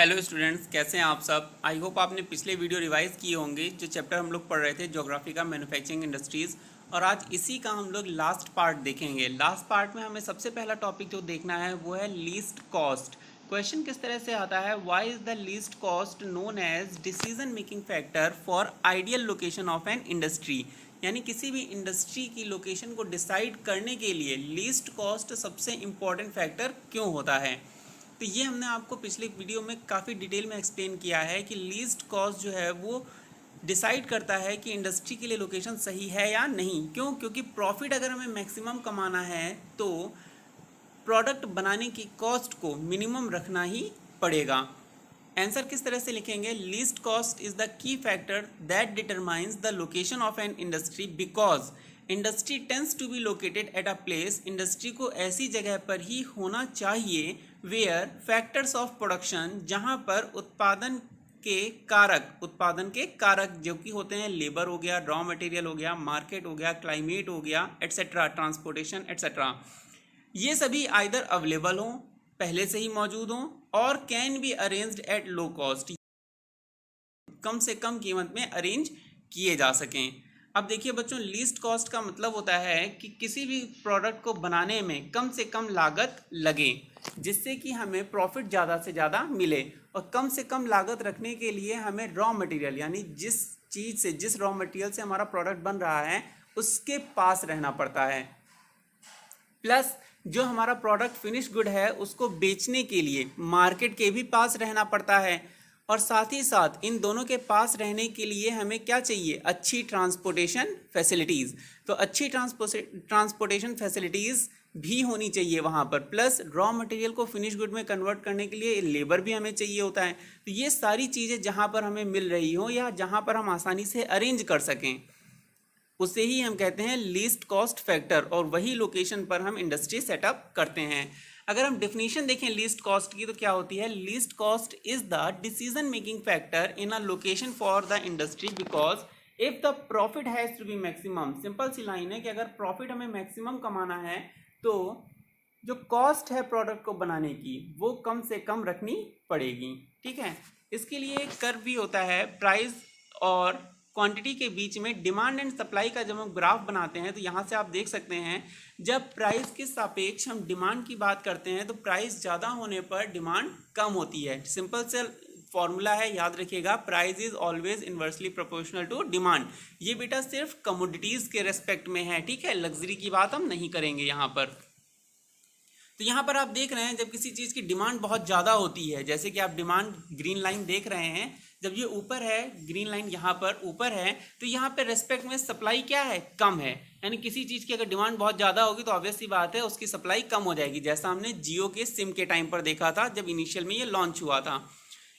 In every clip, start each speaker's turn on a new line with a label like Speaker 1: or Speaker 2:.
Speaker 1: Hello students, कैसे हैं आप सब। आई होप आपने पिछले वीडियो रिवाइज किए होंगे। जो चैप्टर हम लोग पढ़ रहे थे ज्योग्राफी का, मैन्युफैक्चरिंग इंडस्ट्रीज़, और आज इसी का हम लोग लास्ट पार्ट देखेंगे। लास्ट पार्ट में हमें सबसे पहला टॉपिक जो देखना है वो है लीस्ट कॉस्ट। क्वेश्चन किस तरह से आता है, why is the least cost known as decision making factor for ideal location of an industry. यानी किसी भी इंडस्ट्री की लोकेशन को डिसाइड करने के लिए लीस्ट कॉस्ट सबसे इम्पॉर्टेंट फैक्टर क्यों होता है। तो ये हमने आपको पिछले वीडियो में काफ़ी डिटेल में एक्सप्लेन किया है कि लीस्ट कॉस्ट जो है वो डिसाइड करता है कि इंडस्ट्री के लिए लोकेशन सही है या नहीं। क्यों? क्योंकि प्रॉफिट अगर हमें मैक्सिमम कमाना है तो प्रोडक्ट बनाने की कॉस्ट को मिनिमम रखना ही पड़ेगा। आंसर किस तरह से लिखेंगे, least cost is the key factor that determines the location of an industry because industry tends to be located at a place. इंडस्ट्री को ऐसी जगह पर ही होना चाहिए वेयर फैक्टर्स ऑफ प्रोडक्शन, जहां पर उत्पादन के कारक जो कि होते हैं लेबर हो गया, रॉ मटेरियल हो गया, मार्केट हो गया, क्लाइमेट हो गया, एट्सेट्रा, ट्रांसपोर्टेशन एट्सेट्रा, ये सभी आइदर अवेलेबल हों, पहले से ही मौजूद हों, और can be arranged at low cost, कम से कम कीमत में अरेंज किए जा सकें। अब देखिए बच्चों, लीस्ट कॉस्ट का मतलब होता है कि किसी भी प्रोडक्ट को बनाने में कम से कम लागत लगे, जिससे कि हमें प्रॉफिट ज़्यादा से ज़्यादा मिले। और कम से कम लागत रखने के लिए हमें रॉ मटेरियल, यानी जिस रॉ मटेरियल से हमारा प्रोडक्ट बन रहा है उसके पास रहना पड़ता है, प्लस जो हमारा प्रोडक्ट फिनिश गुड है उसको बेचने के लिए मार्केट के भी पास रहना पड़ता है। और साथ ही साथ इन दोनों के पास रहने के लिए हमें क्या चाहिए, अच्छी ट्रांसपोर्टेशन फैसिलिटीज़। तो अच्छी ट्रांसपोर्टेशन फैसिलिटीज़ भी होनी चाहिए वहाँ पर, प्लस रॉ मटेरियल को फिनिश गुड में कन्वर्ट करने के लिए लेबर भी हमें चाहिए होता है। तो ये सारी चीज़ें जहाँ पर हमें मिल रही हो या जहाँ पर हम आसानी से अरेंज कर सकें, उसे ही हम कहते हैं लीस्ट कॉस्ट फैक्टर, और वही लोकेशन पर हम इंडस्ट्री सेटअप करते हैं। अगर हम डेफिनेशन देखें लीस्ट कॉस्ट की तो क्या होती है, least cost is the decision making factor in a location for the industry because if the profit has to be maximum. Simple सी लाइन है कि अगर प्रॉफिट हमें मैक्सिमम कमाना है तो जो कॉस्ट है प्रोडक्ट को बनाने की वो कम से कम रखनी पड़ेगी। ठीक है, इसके लिए एक कर्व भी होता है, प्राइस और क्वांटिटी के बीच में डिमांड एंड सप्लाई का जब हम ग्राफ बनाते हैं तो यहाँ से आप देख सकते हैं, जब प्राइस के सापेक्ष हम डिमांड की बात करते हैं तो प्राइस ज़्यादा होने पर डिमांड कम होती है। सिंपल से फॉर्मूला है, याद रखिएगा, price is always inversely proportional to demand. ये बेटा सिर्फ कमोडिटीज़ के रेस्पेक्ट में है, ठीक है, लग्जरी की बात हम नहीं करेंगे यहाँ पर। तो यहाँ पर आप देख रहे हैं जब किसी चीज़ की डिमांड बहुत ज़्यादा होती है, जैसे कि आप डिमांड ग्रीन लाइन देख रहे हैं, जब ये ऊपर है, ग्रीन लाइन यहाँ पर ऊपर है, तो यहाँ पे रेस्पेक्ट में सप्लाई क्या है, कम है। यानी किसी चीज़ की अगर डिमांड बहुत ज़्यादा होगी तो ऑब्वियस सी बात है उसकी सप्लाई कम हो जाएगी, जैसा हमने जियो के सिम के टाइम पर देखा था जब इनिशियल में ये लॉन्च हुआ था।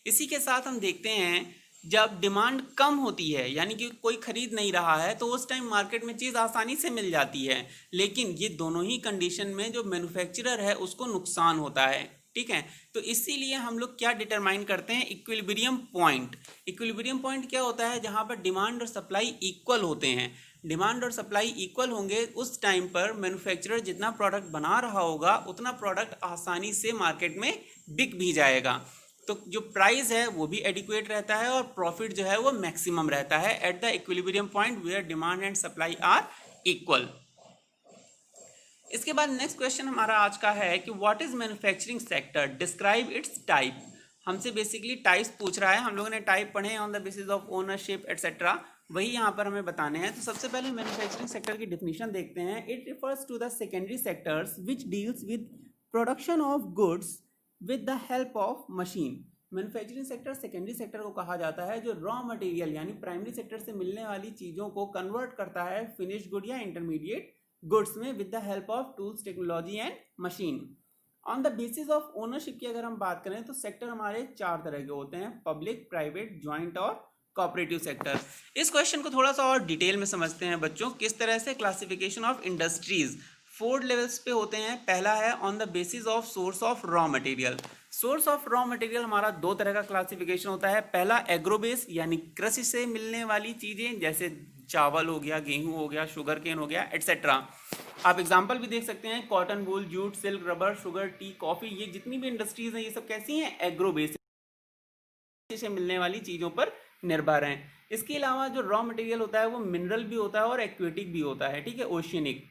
Speaker 1: इसी के साथ हम देखते हैं जब डिमांड कम होती है, यानी कि कोई खरीद नहीं रहा है, तो उस टाइम मार्केट में चीज़ आसानी से मिल जाती है। लेकिन ये दोनों ही कंडीशन में जो मैन्युफैक्चरर है उसको नुकसान होता है। ठीक है, तो इसीलिए हम लोग क्या डिटरमाइन करते हैं, इक्विलिब्रियम पॉइंट। इक्विलिब्रियम पॉइंट क्या होता है, जहाँ पर डिमांड और सप्लाई इक्वल होते हैं। डिमांड और सप्लाई इक्वल होंगे उस टाइम पर मैन्युफैक्चरर जितना प्रोडक्ट बना रहा होगा उतना प्रोडक्ट आसानी से मार्केट में बिक भी जाएगा। तो जो प्राइस है वो भी एडिक्वेट रहता है और प्रॉफिट जो है वो मैक्सिमम रहता है at the equilibrium point where demand and supply are equal. इसके बाद नेक्स्ट क्वेश्चन हमारा आज का है कि what is manufacturing sector, describe its type. हमसे बेसिकली टाइप्स पूछ रहा है, हम लोगों ने टाइप पढ़े हैं on the basis of ownership etcetera, वही यहाँ पर हमें बताने हैं। तो सबसे पहले मैन्युफैक्चरिंग सेक्टर की डेफिनेशन देखते हैं। It refers to the secondary sectors which deals with production of goods with the help of machine. Manufacturing sector secondary sector को कहा जाता है जो रॉ मटेरियल यानी प्राइमरी सेक्टर से मिलने वाली चीज़ों को कन्वर्ट करता है फिनिश गुड या इंटरमीडिएट गुड्स में with the help of tools, technology and machine. On the basis of ownership की अगर हम बात करें तो सेक्टर हमारे चार तरह के होते हैं, पब्लिक, प्राइवेट, ज्वाइंट और कोऑपरेटिव सेक्टर। इस क्वेश्चन को थोड़ा सा और डिटेल में समझते हैं बच्चों, किस तरह से क्लासिफिकेशन ऑफ इंडस्ट्रीज 4 लेवल्स पे होते हैं। पहला है on the basis of source of raw material. Source of raw material हमारा दो तरह का क्लासिफिकेशन होता है। पहला एग्रोबेस यानी कृषि से मिलने वाली चीजें, जैसे चावल हो गया, गेहूं हो गया, शुगर केन हो गया, एटसेट्रा। आप एग्जांपल भी देख सकते हैं, cotton, wool, jute, silk, rubber, sugar, tea, coffee, ये जितनी भी इंडस्ट्रीज हैं ये सब कैसी हैं, एग्रोबेस। से मिलने वाली चीज़ों पर निर्भर हैं। इसके अलावा जो रॉ मटेरियल होता है वो मिनरल भी होता है और एक्वेटिक भी होता है, ठीक है, ओशियनिक।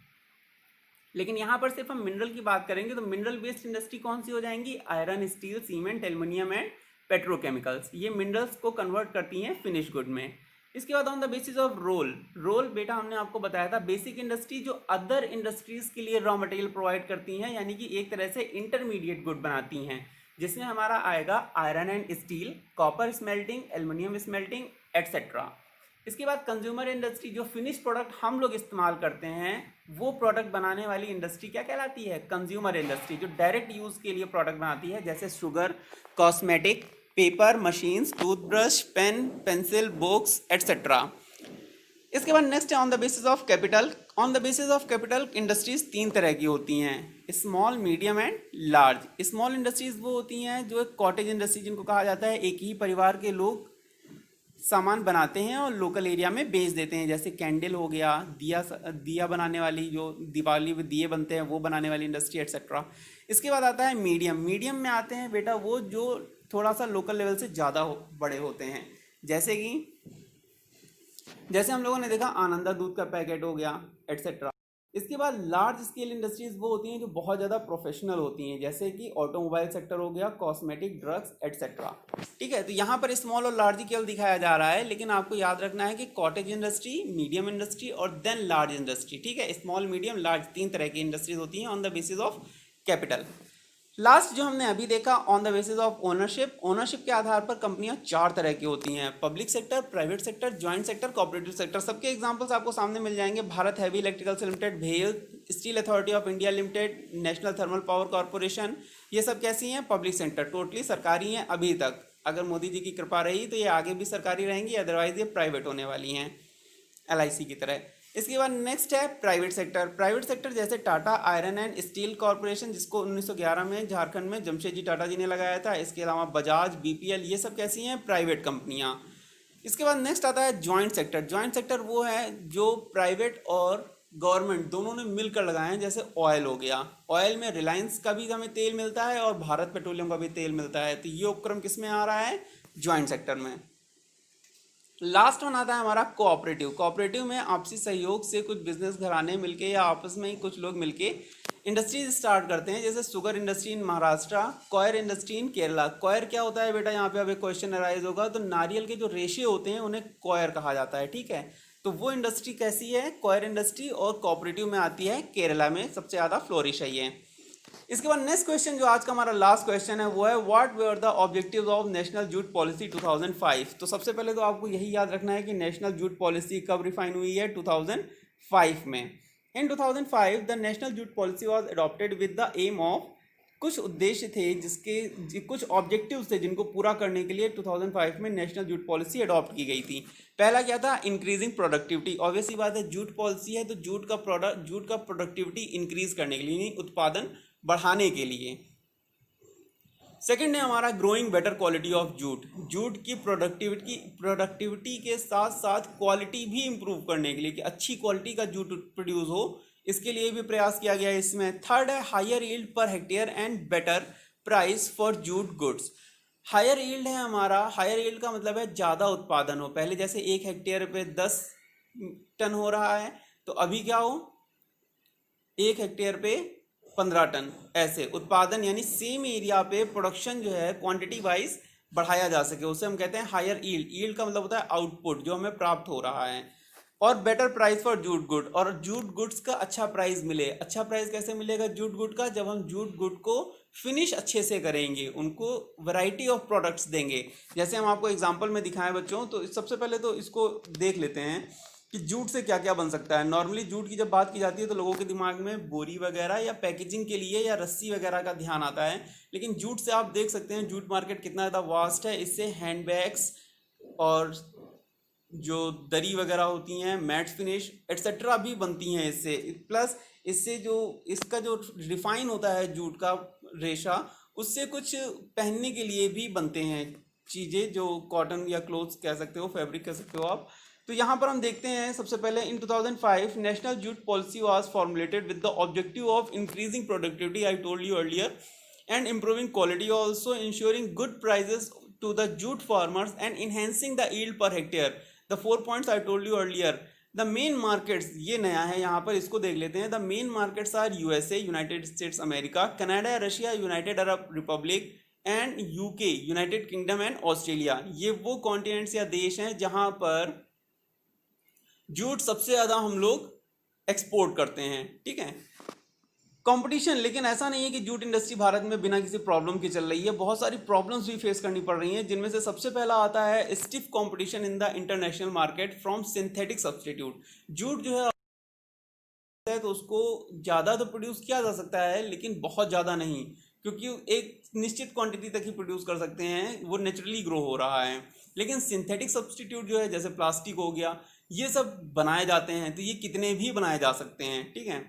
Speaker 1: लेकिन यहाँ पर सिर्फ हम मिनरल की बात करेंगे तो मिनरल बेस्ड इंडस्ट्री कौन सी हो जाएंगी? Iron, steel, cement, aluminium and petrochemicals. ये मिनरल्स को कन्वर्ट करती हैं फिनिश गुड में। इसके बाद on the basis of role बेटा हमने आपको बताया था बेसिक इंडस्ट्री जो अदर इंडस्ट्रीज के लिए रॉ मटेरियल प्रोवाइड करती हैं, यानी कि एक तरह से इंटरमीडिएट गुड बनाती हैं, जिसमें हमारा आएगा iron and steel, copper smelting, aluminium smelting etcetera. इसके बाद कंज्यूमर इंडस्ट्री जो फिनिश प्रोडक्ट हम लोग इस्तेमाल करते हैं वो प्रोडक्ट बनाने वाली इंडस्ट्री क्या कहलाती है? कंज्यूमर इंडस्ट्री, जो डायरेक्ट यूज के लिए प्रोडक्ट बनाती है, जैसे sugar, cosmetic, paper, machines, toothbrush, pen, pencil, books etcetera. इसके बाद नेक्स्ट है on the basis of capital. On the basis of capital industries 3 तरह की होती हैं, small, medium and large. Small industries वो होती हैं जो एक कॉटेज इंडस्ट्री जिनको कहा जाता है, एक ही परिवार के लोग सामान बनाते हैं और लोकल एरिया में बेच देते हैं, जैसे कैंडल हो गया, दिया बनाने वाली, जो दिवाली में दिए बनते हैं वो बनाने वाली इंडस्ट्री एटसेट्रा। इसके बाद आता है मीडियम में आते हैं बेटा वो जो थोड़ा सा लोकल लेवल से ज़्यादा बड़े होते हैं, जैसे हम लोगों ने देखा आनंदा दूध का पैकेट हो गया एटसेट्रा। इसके बाद लार्ज स्केल इंडस्ट्रीज वो होती हैं जो बहुत ज़्यादा प्रोफेशनल होती हैं, जैसे कि ऑटोमोबाइल सेक्टर हो गया, कॉस्मेटिक, ड्रग्स एटसेट्रा। ठीक है, तो यहाँ पर स्मॉल और लार्ज केवल दिखाया जा रहा है, लेकिन आपको याद रखना है कि कॉटेज इंडस्ट्री, मीडियम इंडस्ट्री और देन लार्ज इंडस्ट्री। ठीक है, स्मॉल, मीडियम, लार्ज 3 तरह की इंडस्ट्रीज होती हैं on the basis of capital. Last जो हमने अभी देखा on the basis of ownership. Ownership के आधार पर कंपनियां 4 तरह की होती हैं, public sector, private sector, joint sector, cooperative sector. सबके एग्जांपल्स आपको सामने मिल जाएंगे, भारत हैवी इलेक्ट्रिकल्स लिमिटेड, भेल, steel authority of India limited, national thermal power corporation. ये सब कैसी हैं? पब्लिक सेक्टर, टोटली सरकारी हैं अभी तक। अगर मोदी जी की कृपा रही तो ये आगे भी सरकारी रहेंगी, अदरवाइज ये प्राइवेट होने वाली हैं, LIC की तरह। इसके बाद नेक्स्ट है प्राइवेट सेक्टर। प्राइवेट सेक्टर जैसे Tata iron and steel corporation, जिसको 1911 में झारखंड में जमशेदजी टाटा जी ने लगाया था। इसके अलावा बजाज, BPL, ये सब कैसी हैं? प्राइवेट कंपनियां। इसके बाद नेक्स्ट आता है ज्वाइंट सेक्टर। ज्वाइंट सेक्टर वो है जो प्राइवेट और गवर्नमेंट दोनों ने मिलकर लगाए हैं, जैसे ऑयल हो गया, ऑयल में रिलायंस का भी हमें तेल मिलता है और भारत पेट्रोलियम का भी तेल मिलता है, तो ये उपक्रम किस में आ रहा है? ज्वाइंट सेक्टर में। लास्ट वन आता है हमारा कोऑपरेटिव। कोऑपरेटिव में आपसी सहयोग से कुछ बिजनेस घराने मिलके या आपस में ही कुछ लोग मिलके इंडस्ट्रीज स्टार्ट करते हैं, जैसे sugar industry in Maharashtra, coir industry in Kerala. Coir क्या होता है बेटा? यहाँ पे अब एक क्वेश्चन अराइज होगा, तो नारियल के जो रेशे होते हैं उन्हें कॉयर कहा जाता है। ठीक है, तो वो इंडस्ट्री कैसी है? कॉयर इंडस्ट्री, और कोऑपरेटिव में आती है केरला में, सबसे ज़्यादा फ्लोरिश है ये। इसके बाद नेक्स्ट क्वेश्चन जो आज का हमारा लास्ट क्वेश्चन है वो है what were the objectives of national jute policy 2005। तो सबसे पहले तो आपको यही याद रखना है कि नेशनल जूट पॉलिसी कब रिफाइन हुई है? 2005 में। In 2005 the national jute policy was adopted with the aim of, कुछ उद्देश्य थे जिसके कुछ ऑब्जेक्टिव्स थे जिनको पूरा करने के लिए 2005 में नेशनल जूट पॉलिसी अडॉप्ट की गई थी। पहला क्या था? Increasing productivity. ऑब्वियस सी बात है, जूट पॉलिसी है तो जूट का प्रोडक्टिविटी इंक्रीज करने के लिए, उत्पादन बढ़ाने के लिए। सेकंड है हमारा growing better quality of jute. Jute की प्रोडक्टिविटी के साथ साथ क्वालिटी भी इंप्रूव करने के लिए, कि अच्छी क्वालिटी का जूट प्रोड्यूस हो, इसके लिए भी प्रयास किया गया है इसमें। थर्ड है higher yield per hectare and better price for jute goods. Higher yield है हमारा, हायर यील्ड का मतलब है ज़्यादा उत्पादन हो। पहले जैसे 1 हेक्टेयर पे 10 टन हो रहा है, तो अभी क्या हो? 1 हेक्टेयर पे 15 टन, ऐसे उत्पादन, यानी सेम एरिया पे प्रोडक्शन जो है क्वांटिटी वाइज बढ़ाया जा सके, उसे हम कहते हैं हायर यील्ड। यील्ड का मतलब होता है आउटपुट जो हमें प्राप्त हो रहा है। और better price for jute good, और जूट गुड्स का अच्छा प्राइस मिले। अच्छा प्राइस कैसे मिलेगा जूट गुड का? जब हम जूट गुड को फिनिश अच्छे से करेंगे, उनको वैरायटी ऑफ प्रोडक्ट्स देंगे। जैसे हम आपको एग्जांपल में दिखाएं बच्चों, तो सबसे पहले तो इसको देख लेते हैं कि जूट से क्या क्या बन सकता है। नॉर्मली जूट की जब बात की जाती है तो लोगों के दिमाग में बोरी वगैरह या पैकेजिंग के लिए या रस्सी वगैरह का ध्यान आता है, लेकिन जूट से आप देख सकते हैं जूट मार्केट कितना ज़्यादा वास्ट है। इससे हैंड बैग्स और जो दरी वगैरह होती हैं, मैट फिनिश एटसेट्रा भी बनती हैं इससे। प्लस इससे जो इसका जो रिफाइन होता है जूट का रेशा, उससे कुछ पहनने के लिए भी बनते हैं चीज़ें, जो कॉटन या क्लोथ्स कह सकते हो, फैब्रिक कह सकते हो आप। तो यहाँ पर हम देखते हैं सबसे पहले in 2005 national jute policy was formulated with the objective of increasing productivity, I told you earlier, and improving quality, also ensuring good prices to the jute farmers and enhancing the yield per hectare. The 4 points I told you earlier. The main markets, ये नया है यहाँ पर, इसको देख लेते हैं. The main markets are USA, United States America, Canada, Russia, United Arab Republic and UK, United Kingdom and Australia. ये वो कॉन्टिनेंट्स या देश हैं जहाँ पर जूट सबसे ज़्यादा हम लोग एक्सपोर्ट करते हैं. ठीक है. कंपटीशन, लेकिन ऐसा नहीं है कि जूट इंडस्ट्री भारत में बिना किसी प्रॉब्लम के चल रही है. बहुत सारी प्रॉब्लम्स भी फेस करनी पड़ रही हैं, जिनमें से सबसे पहला आता है stiff competition in the international market from synthetic substitute. Jute जो है तो उसको ज़्यादा तो प्रोड्यूस किया जा सकता है, लेकिन बहुत ज़्यादा नहीं, क्योंकि एक निश्चित क्वांटिटी तक ही प्रोड्यूस कर सकते हैं, वो नेचुरली ग्रो हो रहा है. लेकिन सिंथेटिक सब्सटीट्यूट जो है, जैसे प्लास्टिक हो गया, ये सब बनाए जाते हैं, तो ये कितने भी बनाए जा सकते हैं. ठीक है.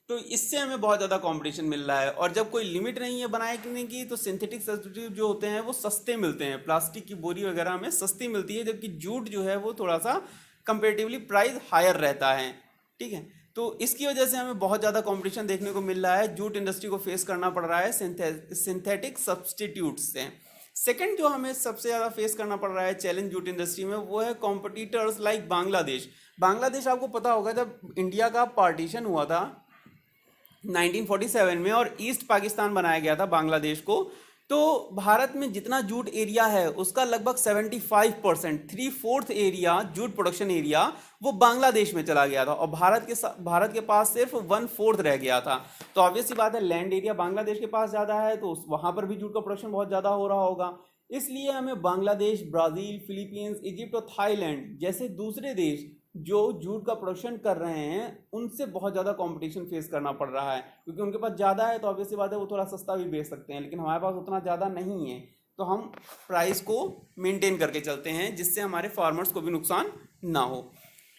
Speaker 1: तो इससे हमें बहुत ज़्यादा कंपटीशन मिल रहा है, और जब कोई लिमिट नहीं है बनाने की, तो सिंथेटिक सब्स्टिट्यूट जो होते हैं वो सस्ते मिलते हैं. प्लास्टिक की बोरी वगैरह हमें सस्ती मिलती है, जबकि जूट जो है वो थोड़ा सा कंपेरेटिवली प्राइस हायर रहता है. ठीक है. तो इसकी वजह से हमें बहुत ज़्यादा कंपटीशन देखने को मिल रहा है, जूट इंडस्ट्री को फेस करना पड़ रहा है सिंथेटिक सब्स्टिट्यूट से. सेकंड जो हमें सबसे ज़्यादा फेस करना पड़ रहा है चैलेंज जूट इंडस्ट्री में, वो है कॉम्पिटिटर्स लाइक बांग्लादेश. बांग्लादेश आपको पता होगा, जब इंडिया का पार्टीशन हुआ था 1947 में और ईस्ट पाकिस्तान बनाया गया था बांग्लादेश को, तो भारत में जितना जूट एरिया है उसका लगभग 75%, 3/4 एरिया, जूट प्रोडक्शन एरिया, वो बांग्लादेश में चला गया था, और भारत के पास सिर्फ 1/4 रह गया था. तो ऑब्वियस सी बात है, लैंड एरिया बांग्लादेश के पास ज़्यादा है, तो वहाँ पर भी जूट का प्रोडक्शन बहुत ज़्यादा हो रहा होगा. इसलिए हमें बांग्लादेश, ब्राज़ील, फिलीपींस, इजिप्ट और थाईलैंड जैसे दूसरे देश जो जूट का प्रोडक्शन कर रहे हैं, उनसे बहुत ज़्यादा कंपटीशन फेस करना पड़ रहा है, क्योंकि उनके पास ज़्यादा है, तो ऑब्वियसली बात है वो थोड़ा सस्ता भी बेच सकते हैं, लेकिन हमारे पास उतना ज़्यादा नहीं है, तो हम प्राइस को मेंटेन करके चलते हैं, जिससे हमारे फार्मर्स को भी नुकसान ना हो.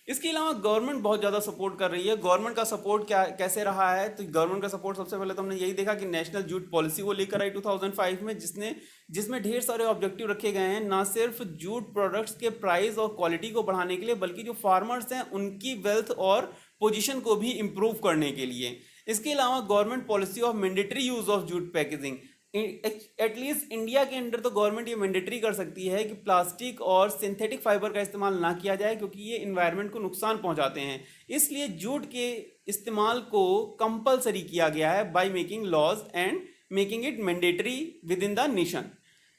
Speaker 1: इसके अलावा गवर्नमेंट बहुत ज़्यादा सपोर्ट कर रही है. गवर्नमेंट का सपोर्ट कैसे रहा है, तो गवर्नमेंट का सपोर्ट सबसे पहले तो हमने यही देखा कि नेशनल जूट पॉलिसी वो लेकर आई 2005 में, जिसमें ढेर सारे ऑब्जेक्टिव रखे गए हैं, ना सिर्फ जूट प्रोडक्ट्स के प्राइस और क्वालिटी को बढ़ाने के लिए, बल्कि जो फार्मर्स हैं उनकी वेल्थ और पोजीशन को भी इम्प्रूव करने के लिए. इसके अलावा government policy of mandatory use of jute packaging, at least India के अंदर तो गवर्नमेंट ये मैंडेटरी कर सकती है कि प्लास्टिक और सिंथेटिक फाइबर का इस्तेमाल ना किया जाए, क्योंकि ये इन्वायरमेंट को नुकसान पहुंचाते हैं. इसलिए जूट के इस्तेमाल को कंपलसरी किया गया है by making laws and making it mandatory within the nation.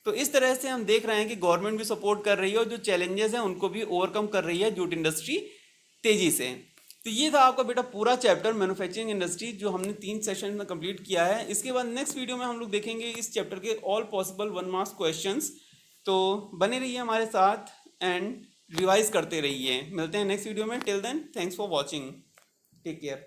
Speaker 1: तो इस तरह से हम देख रहे हैं कि गवर्नमेंट भी सपोर्ट कर रही है, और जो चैलेंजेस हैं उनको भी ओवरकम कर रही है जूट इंडस्ट्री तेजी से. तो ये था आपका बेटा पूरा चैप्टर मैन्युफैक्चरिंग इंडस्ट्री, जो हमने 3 सेशन में कंप्लीट किया है. इसके बाद नेक्स्ट वीडियो में हम लोग देखेंगे इस चैप्टर के ऑल पॉसिबल 1 मार्क्स क्वेश्चंस. तो बने रहिए हमारे साथ एंड रिवाइज करते रहिए. मिलते हैं नेक्स्ट वीडियो में. Till then, thanks for watching. Take care.